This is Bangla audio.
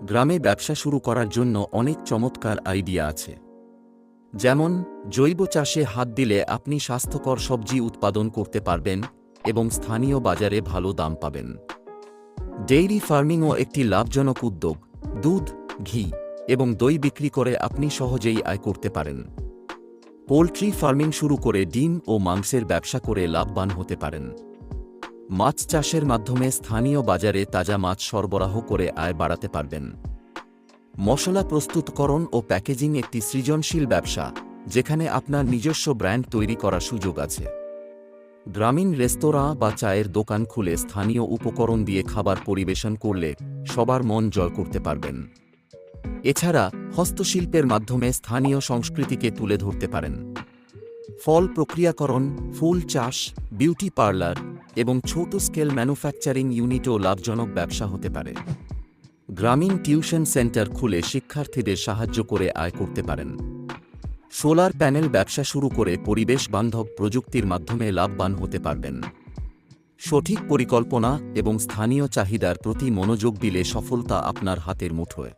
গ্রামে ব্যবসা শুরু করার জন্য অনেক চমৎকার আইডিয়া আছে। যেমন, জৈব চাষে হাত দিলে আপনি স্বাস্থ্যকর সবজি উৎপাদন করতে পারবেন এবং স্থানীয় বাজারে ভালো দাম পাবেন। ডেইরি ফার্মিংও একটি লাভজনক উদ্যোগ। দুধ, ঘি এবং দই বিক্রি করে আপনি সহজেই আয় করতে পারেন। পোল্ট্রি ফার্মিং শুরু করে ডিম ও মাংসের ব্যবসা করে লাভবান হতে পারেন। মাছ চাষের মাধ্যমে স্থানীয় বাজারে তাজা মাছ সরবরাহ করে আয় বাড়াতে পারবেন। মশলা প্রস্তুতকরণ ও প্যাকেজিং একটি সৃজনশীল ব্যবসা, যেখানে আপনার নিজস্ব ব্র্যান্ড তৈরি করার সুযোগ আছে। গ্রামীণ রেস্তোরাঁ বা চায়ের দোকান খুলে স্থানীয় উপকরণ দিয়ে খাবার পরিবেশন করলে সবার মন জয় করতে পারবেন। এছাড়া হস্তশিল্পের মাধ্যমে স্থানীয় সংস্কৃতিকে তুলে ধরতে পারেন। ফল প্রক্রিয়াকরণ, ফুল চাষ, বিউটি পার্লার এবং ছোট স্কেল ম্যানুফ্যাকচারিং ইউনিটও লাভজনক ব্যবসা হতে পারে। গ্রামীণ টিউশন সেন্টার খুলে শিক্ষার্থীদের সাহায্য করে আয় করতে পারেন। সোলার প্যানেল ব্যবসা শুরু করে পরিবেশ বান্ধব প্রযুক্তির মাধ্যমে লাভবান হতে পারবেন। সঠিক পরিকল্পনা এবং স্থানীয় চাহিদার প্রতি মনোযোগ দিলে সফলতা আপনার হাতের মুঠোয়।